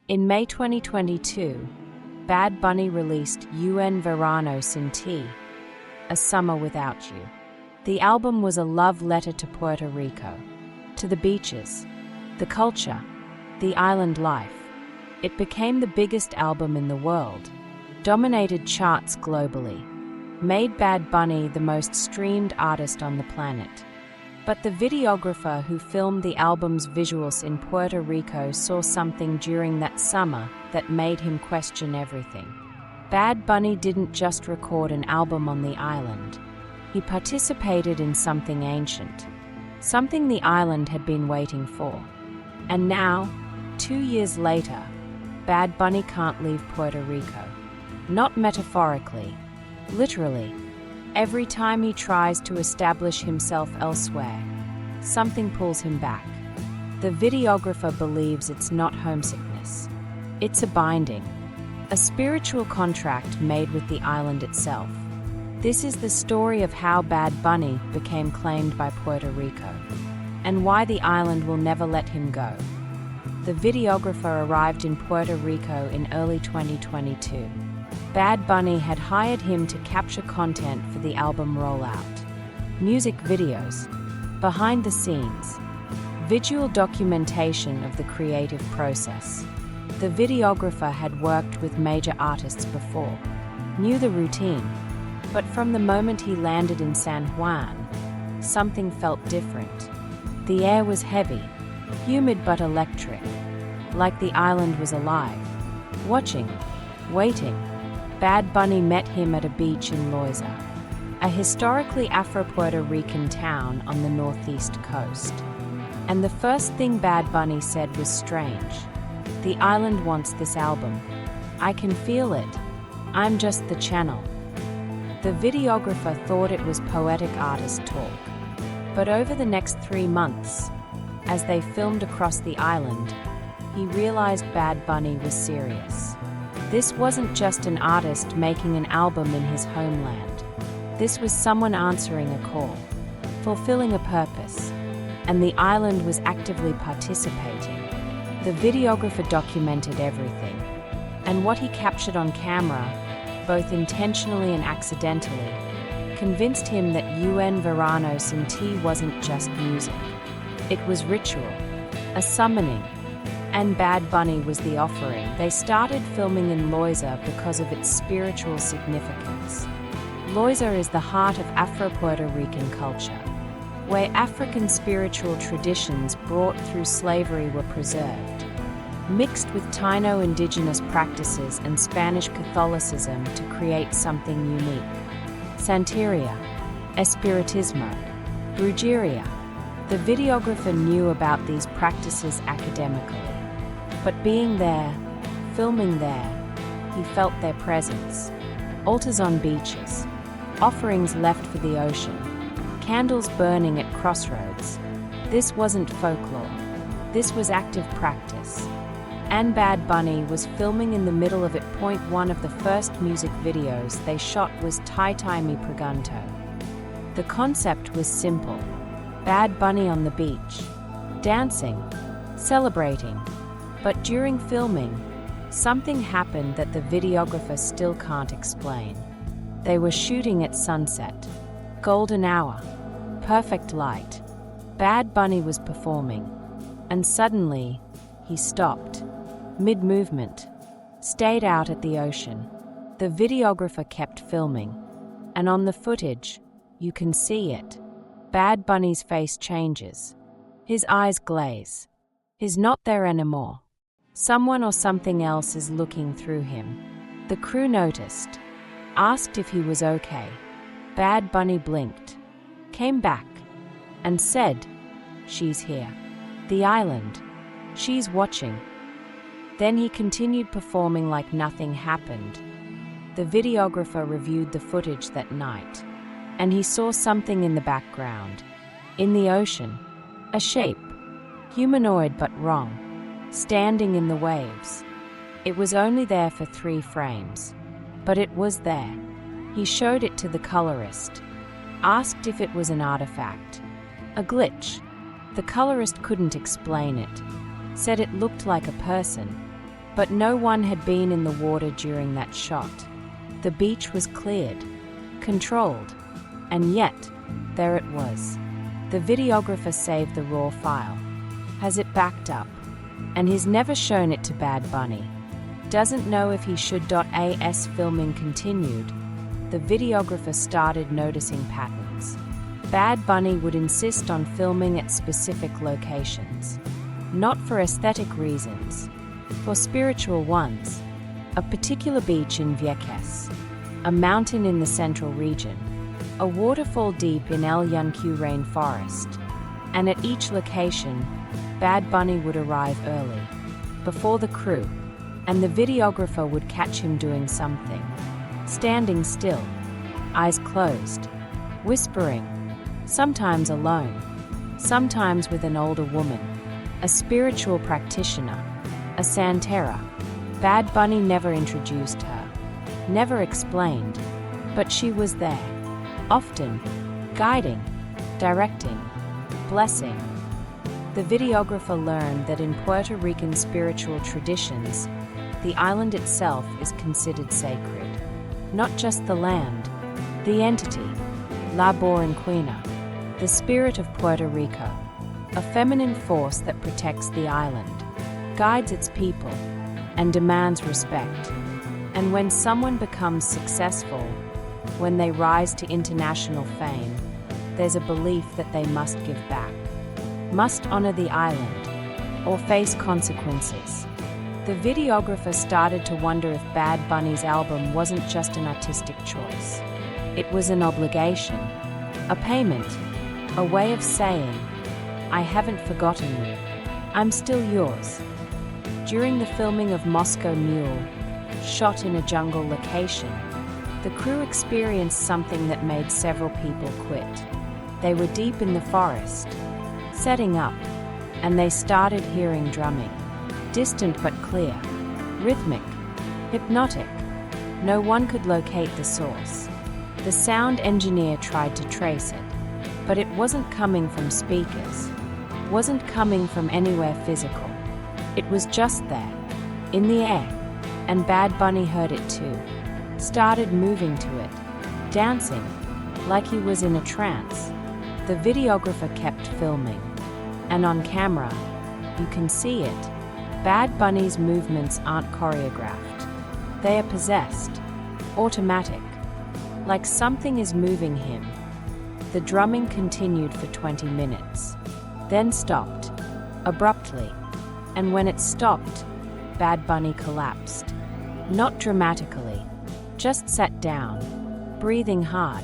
In May 2022, Bad Bunny released Verano Sin Ti, A Summer Without You. The album was a love letter to Puerto Rico, to the beaches, the culture, the island life. It became the biggest album in the world, dominated charts globally, made Bad Bunny the most streamed artist on the planet. But the videographer who filmed the album's visuals in Puerto Rico saw something during that summer that made him question everything. Bad Bunny didn't just record an album on the island. He participated in something ancient, something the island had been waiting for. And now, 2 years later, Bad Bunny can't leave Puerto Rico. Not metaphorically, literally. Every time he tries to establish himself elsewhere, something pulls him back. The videographer believes it's not homesickness. It's a binding, a spiritual contract made with the island itself. This is the story of how Bad Bunny became claimed by Puerto Rico, and why the island will never let him go. The videographer arrived in Puerto Rico in early 2022. Bad Bunny had hired him to capture content for the album rollout. Music videos, behind the scenes, visual documentation of the creative process. The videographer had worked with major artists before, knew the routine, but from the moment he landed in San Juan, something felt different. The air was heavy, humid but electric, like the island was alive, watching, waiting. Bad Bunny met him at a beach in Loiza, a historically Afro-Puerto Rican town on the northeast coast. And the first thing Bad Bunny said was strange. The island wants this album. I can feel it. I'm just the channel. The videographer thought it was poetic artist talk. But over the next 3 months, as they filmed across the island, he realized Bad Bunny was serious. This wasn't just an artist making an album in his homeland. This was someone answering a call, fulfilling a purpose, and the island was actively participating. The videographer documented everything, and what he captured on camera, both intentionally and accidentally, convinced him that Verano Sin Ti wasn't just music. It was ritual, a summoning, and Bad Bunny was the offering. They started filming in Loiza because of its spiritual significance. Loiza is the heart of Afro-Puerto Rican culture, where African spiritual traditions brought through slavery were preserved, mixed with Taino indigenous practices and Spanish Catholicism to create something unique. Santeria, Espiritismo, brujeria. The videographer knew about these practices academically. But being there, filming there, he felt their presence. Altars on beaches, offerings left for the ocean, candles burning at crossroads. This wasn't folklore. This was active practice. And Bad Bunny was filming in the middle of it. One of the first music videos they shot was Tai Tai Mi Pregunto. The concept was simple. Bad Bunny on the beach, dancing, celebrating. But during filming, something happened that the videographer still can't explain. They were shooting at sunset, golden hour, perfect light. Bad Bunny was performing, and suddenly, he stopped, mid-movement, stayed out at the ocean. The videographer kept filming, and on the footage, you can see it. Bad Bunny's face changes. His eyes glaze. He's not there anymore. Someone or something else is looking through him. The crew noticed, asked if he was okay. Bad Bunny blinked, came back, and said, "She's here. The island. She's watching." Then he continued performing like nothing happened. The videographer reviewed the footage that night, and he saw something in the background. In the ocean, a shape, humanoid but wrong, standing in the waves. It was only there for 3 frames, but it was there. He showed it to the colorist, asked if it was an artifact, a glitch. The colorist couldn't explain it, said it looked like a person. But no one had been in the water during that shot. The beach was cleared, controlled, and yet, there it was. The videographer saved the raw file, has it backed up, and he's never shown it to Bad Bunny. Doesn't know if he should. As filming continued, the videographer started noticing patterns. Bad Bunny would insist on filming at specific locations. Not for aesthetic reasons, for spiritual ones. A particular beach in Vieques, a mountain in the central region, a waterfall deep in El Yunque rainforest. And at each location, Bad Bunny would arrive early, before the crew, and the videographer would catch him doing something. Standing still, eyes closed, whispering, sometimes alone, sometimes with an older woman, a spiritual practitioner, a Santeria. Bad Bunny never introduced her, never explained, but she was there, often, guiding, directing, blessing. The videographer learned that in Puerto Rican spiritual traditions, the island itself is considered sacred. Not just the land, the entity, La Borinquena, the spirit of Puerto Rico, a feminine force that protects the island, guides its people, and demands respect. And when someone becomes successful, when they rise to international fame, there's a belief that they must give back, must honor the island, or face consequences. The videographer started to wonder if Bad Bunny's album wasn't just an artistic choice. It was an obligation, a payment, a way of saying, I haven't forgotten you, I'm still yours. During the filming of Moscow Mule, shot in a jungle location, the crew experienced something that made several people quit. They were deep in the forest, setting up, and they started hearing drumming. Distant but clear, rhythmic, hypnotic. No one could locate the source. The sound engineer tried to trace it, but it wasn't coming from speakers, wasn't coming from anywhere physical. It was just there, in the air, and Bad Bunny heard it too. Started moving to it, dancing, like he was in a trance. The videographer kept filming, and on camera, you can see it. Bad Bunny's movements aren't choreographed. They are possessed, automatic, like something is moving him. The drumming continued for 20 minutes, then stopped, abruptly, and when it stopped, Bad Bunny collapsed. Not dramatically, just sat down, breathing hard,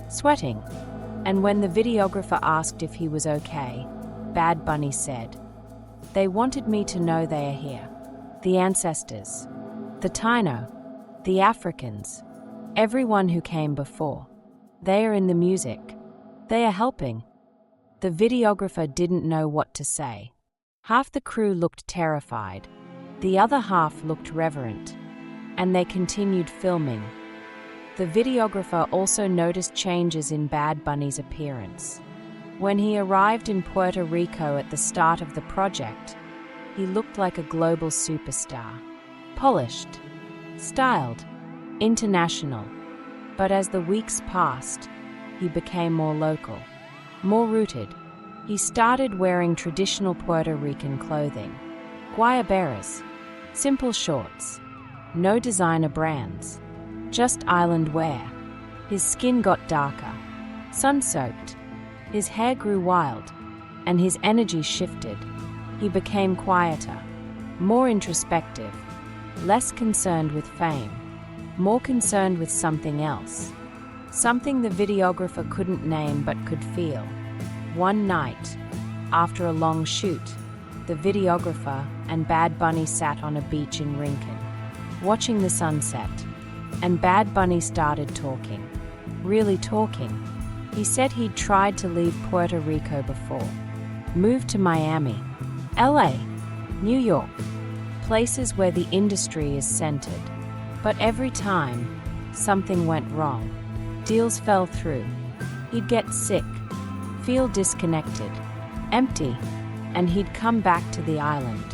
sweating, and when the videographer asked if he was okay, Bad Bunny said, "They wanted me to know they are here. The ancestors, the Taino, the Africans, everyone who came before. They are in the music. They are helping." The videographer didn't know what to say. Half the crew looked terrified. The other half looked reverent. And they continued filming. The videographer also noticed changes in Bad Bunny's appearance. When he arrived in Puerto Rico at the start of the project, he looked like a global superstar. Polished, styled, international. But as the weeks passed, he became more local, more rooted. He started wearing traditional Puerto Rican clothing, guayaberas, simple shorts, no designer brands, just island wear. His skin got darker, sun-soaked, his hair grew wild, and his energy shifted. He became quieter, more introspective, less concerned with fame, more concerned with something else. Something the videographer couldn't name but could feel. One night, after a long shoot, the videographer and Bad Bunny sat on a beach in Rincon, watching the sunset, and Bad Bunny started talking. Really talking. He said he'd tried to leave Puerto Rico before, moved to Miami, LA, New York, places where the industry is centered. But every time, something went wrong. Deals fell through. He'd get sick, feel disconnected, empty, and he'd come back to the island.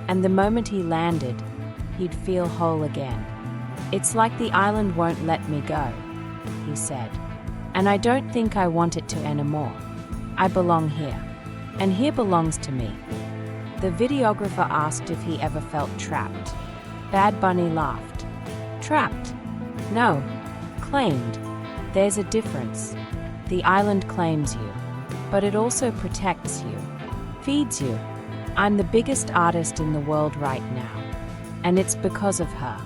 And the moment he landed, he'd feel whole again. "It's like the island won't let me go," he said. "And I don't think I want it to anymore. I belong here. And here belongs to me." The videographer asked if he ever felt trapped. Bad Bunny laughed. "Trapped? No." Claimed. "There's a difference. The island claims you, but it also protects you, feeds you. I'm the biggest artist in the world right now. And it's because of her.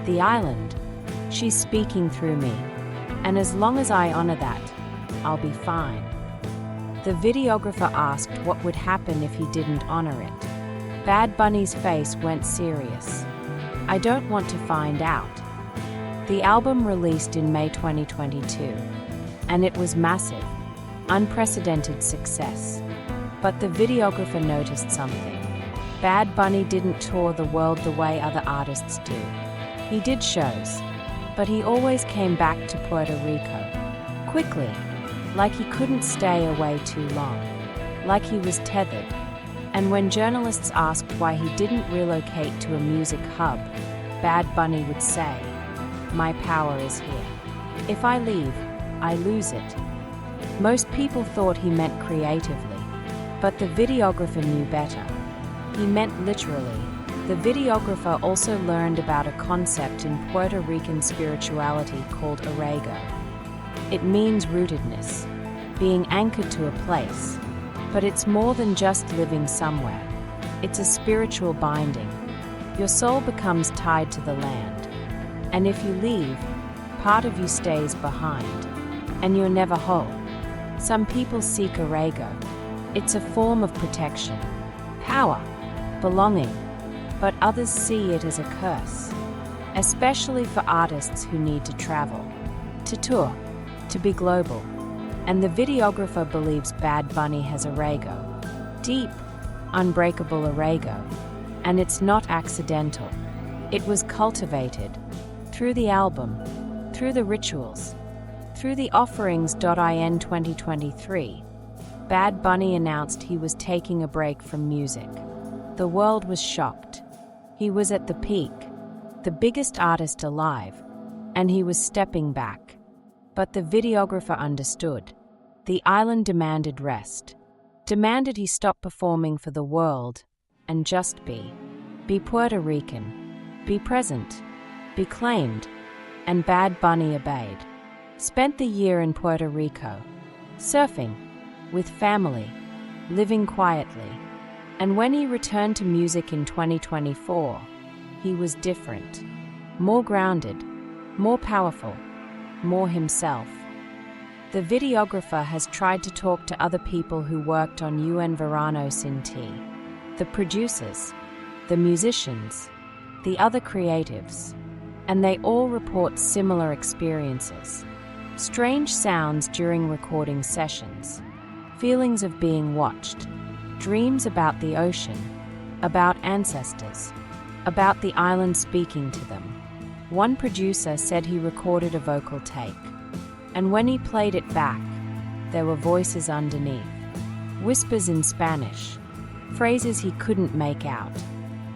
The island. She's speaking through me. And as long as I honor that, I'll be fine." The videographer asked what would happen if he didn't honor it. Bad Bunny's face went serious. "I don't want to find out." The album released in May 2022, and it was massive, unprecedented success. But the videographer noticed something. Bad Bunny didn't tour the world the way other artists do. He did shows, but he always came back to Puerto Rico. Quickly, like he couldn't stay away too long, like he was tethered. And when journalists asked why he didn't relocate to a music hub, Bad Bunny would say, "My power is here. If I leave, I lose it." Most people thought he meant creatively, but the videographer knew better. He meant literally. The videographer also learned about a concept in Puerto Rican spirituality called arraigo. It means rootedness, being anchored to a place. But it's more than just living somewhere. It's a spiritual binding. Your soul becomes tied to the land. And if you leave, part of you stays behind. And you're never whole. Some people seek arraigo. It's a form of protection, power, belonging. But others see it as a curse. Especially for artists who need to travel, to tour, to be global. And the videographer believes Bad Bunny has arraigo. Deep, unbreakable arraigo. And it's not accidental. It was cultivated. Through the album. Through the rituals. Through the offerings. In 2023, Bad Bunny announced he was taking a break from music. The world was shocked. He was at the peak, the biggest artist alive, and he was stepping back. But the videographer understood. The island demanded rest, demanded he stop performing for the world and just be. Be Puerto Rican, be present, be claimed, and Bad Bunny obeyed. Spent the year in Puerto Rico, surfing, with family, living quietly. And when he returned to music in 2024, he was different, more grounded, more powerful, more himself. The videographer has tried to talk to other people who worked on Verano Sin Ti, the producers, the musicians, the other creatives, and they all report similar experiences. Strange sounds during recording sessions, feelings of being watched, dreams about the ocean, about ancestors, about the island speaking to them. One producer said he recorded a vocal take, and when he played it back, there were voices underneath, whispers in Spanish, phrases he couldn't make out.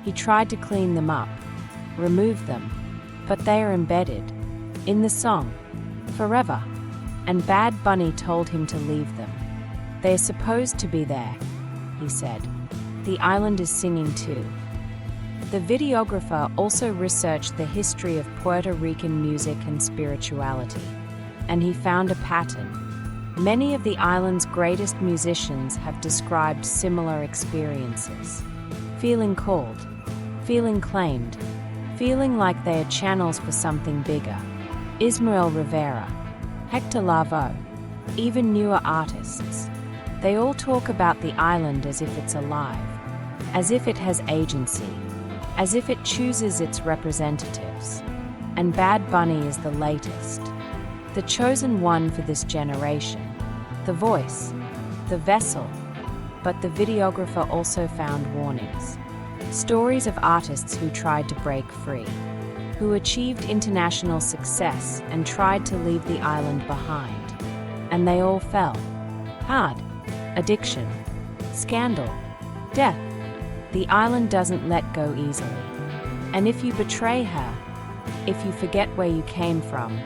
He tried to clean them up, remove them, but they are embedded in the song, forever, and Bad Bunny told him to leave them. They're supposed to be there, he said. The island is singing too. The videographer also researched the history of Puerto Rican music and spirituality, and he found a pattern. Many of the island's greatest musicians have described similar experiences. Feeling called, feeling claimed, feeling like they are channels for something bigger. Ismael Rivera, Hector Lavoe, even newer artists. They all talk about the island as if it's alive, as if it has agency, as if it chooses its representatives. And Bad Bunny is the latest, the chosen one for this generation, the voice, the vessel. But the videographer also found warnings. Stories of artists who tried to break free, who achieved international success and tried to leave the island behind. And they all fell hard. Addiction, scandal, death. The island doesn't let go easily. And if you betray her, if you forget where you came from,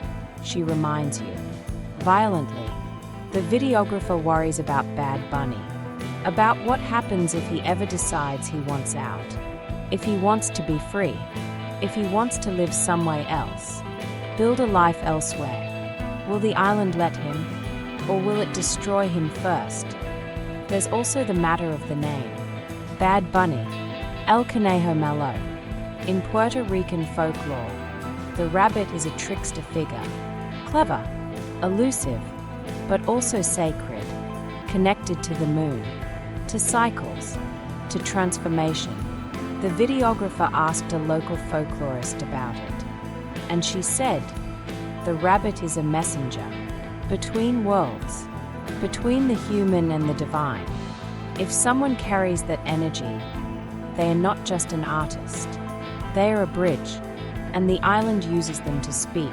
she reminds you. Violently, the videographer worries about Bad Bunny, about what happens if he ever decides he wants out, if he wants to be free, if he wants to live somewhere else, build a life elsewhere. Will the island let him, or will it destroy him first? There's also the matter of the name. Bad Bunny, El Conejo Malo. In Puerto Rican folklore, the rabbit is a trickster figure, clever, elusive, but also sacred, connected to the moon, to cycles, to transformation. The videographer asked a local folklorist about it, and she said, "The rabbit is a messenger between worlds, between the human and the divine. If someone carries that energy, they are not just an artist, they are a bridge, and the island uses them to speak."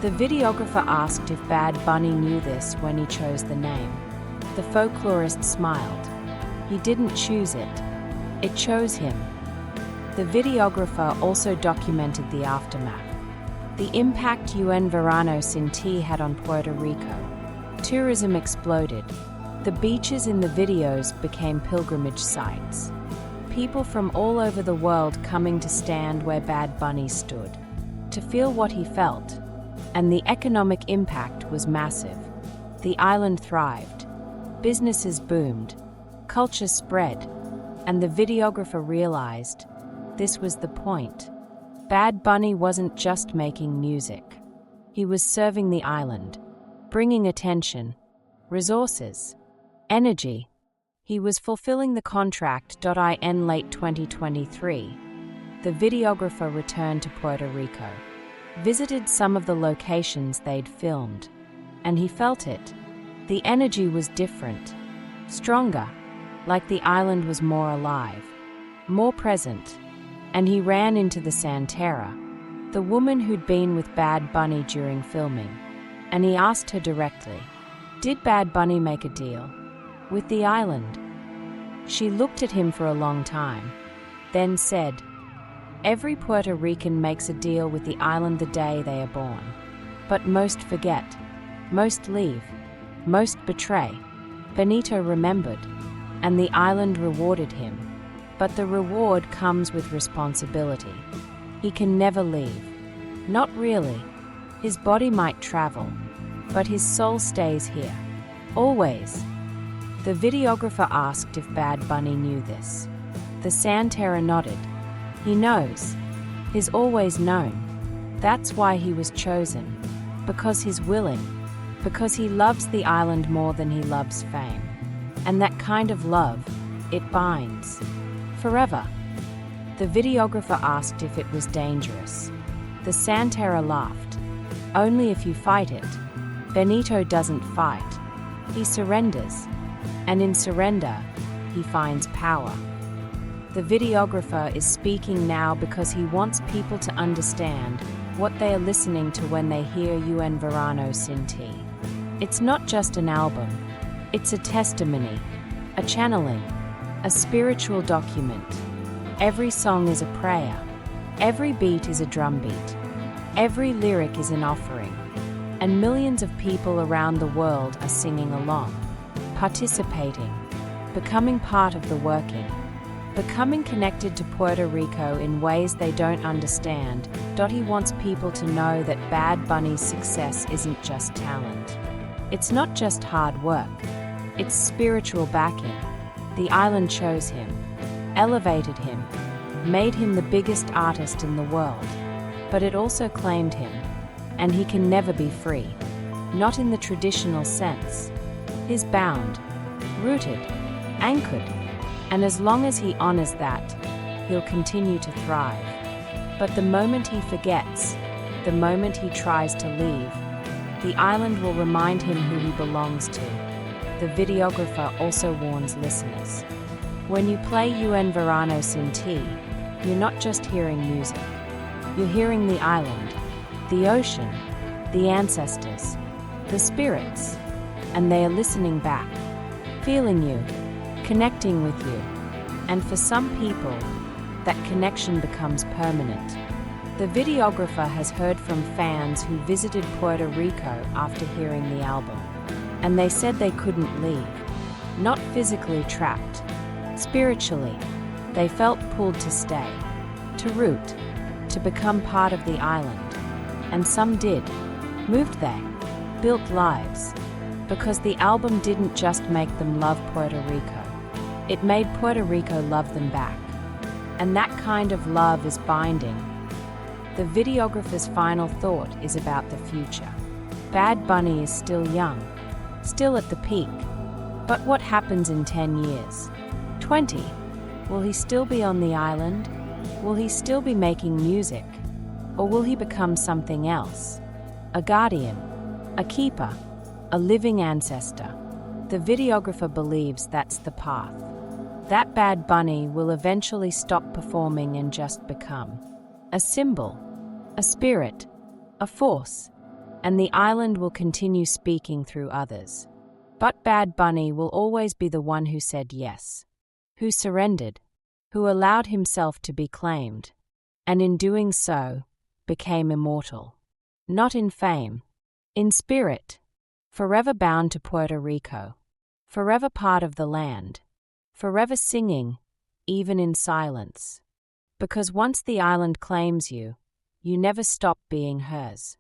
The videographer asked if Bad Bunny knew this when he chose the name. The folklorist smiled. He didn't choose it. It chose him. The videographer also documented the aftermath. The impact Verano Sin Ti had on Puerto Rico. Tourism exploded. The beaches in the videos became pilgrimage sites. People from all over the world coming to stand where Bad Bunny stood, to feel what he felt. And the economic impact was massive. The island thrived. Businesses boomed. Culture spread. And the videographer realized this was the point. Bad Bunny wasn't just making music. He was serving the island, bringing attention, resources, energy. He was fulfilling the contract. In late 2023, the videographer returned to Puerto Rico, visited some of the locations they'd filmed, and he felt it. The energy was different, stronger, like the island was more alive, more present. And he ran into the Santeria, the woman who'd been with Bad Bunny during filming, and he asked her directly, "Did Bad Bunny make a deal with the island?" She looked at him for a long time, then said, "Every Puerto Rican makes a deal with the island the day they are born. But most forget, most leave, most betray." Benito remembered, and the island rewarded him. But the reward comes with responsibility. He can never leave. Not really. His body might travel, but his soul stays here. Always. The videographer asked if Bad Bunny knew this. The Santeria nodded. He knows. He's always known. That's why he was chosen. Because he's willing. Because he loves the island more than he loves fame. And that kind of love, it binds. Forever. The videographer asked if it was dangerous. The Santeria laughed. "Only if you fight it." Benito doesn't fight. He surrenders. And in surrender, he finds power. The videographer is speaking now because he wants people to understand what they are listening to when they hear Verano Sin Ti. It's not just an album. It's a testimony, a channeling, a spiritual document. Every song is a prayer. Every beat is a drumbeat. Every lyric is an offering. And millions of people around the world are singing along, participating, becoming part of the working, becoming connected to Puerto Rico in ways they don't understand. He wants people to know that Bad Bunny's success isn't just talent. It's not just hard work. It's spiritual backing. The island chose him, elevated him, made him the biggest artist in the world. But it also claimed him, and he can never be free. Not in the traditional sense. He's bound, rooted, anchored, and as long as he honors that, he'll continue to thrive. But the moment he forgets, the moment he tries to leave, the island will remind him who he belongs to. The videographer also warns listeners. When you play Verano Sin Ti, you're not just hearing music. You're hearing the island, the ocean, the ancestors, the spirits, and they are listening back, feeling you, connecting with you. And for some people, that connection becomes permanent. The videographer has heard from fans who visited Puerto Rico after hearing the album, and they said they couldn't leave. Not physically trapped. Spiritually, they felt pulled to stay, to root, to become part of the island. And some did. Moved there, built lives. Because the album didn't just make them love Puerto Rico. It made Puerto Rico love them back. And that kind of love is binding. The videographer's final thought is about the future. Bad Bunny is still young, still at the peak. But what happens in 10 years? 20? Will he still be on the island? Will he still be making music? Or will he become something else? A guardian, a keeper, a living ancestor. The videographer believes that's the path. That Bad Bunny will eventually stop performing and just become a symbol, a spirit, a force, and the island will continue speaking through others. But Bad Bunny will always be the one who said yes, who surrendered, who allowed himself to be claimed, and in doing so, became immortal. Not in fame, in spirit, forever bound to Puerto Rico, forever part of the land, forever singing, even in silence. Because once the island claims you, you never stop being hers.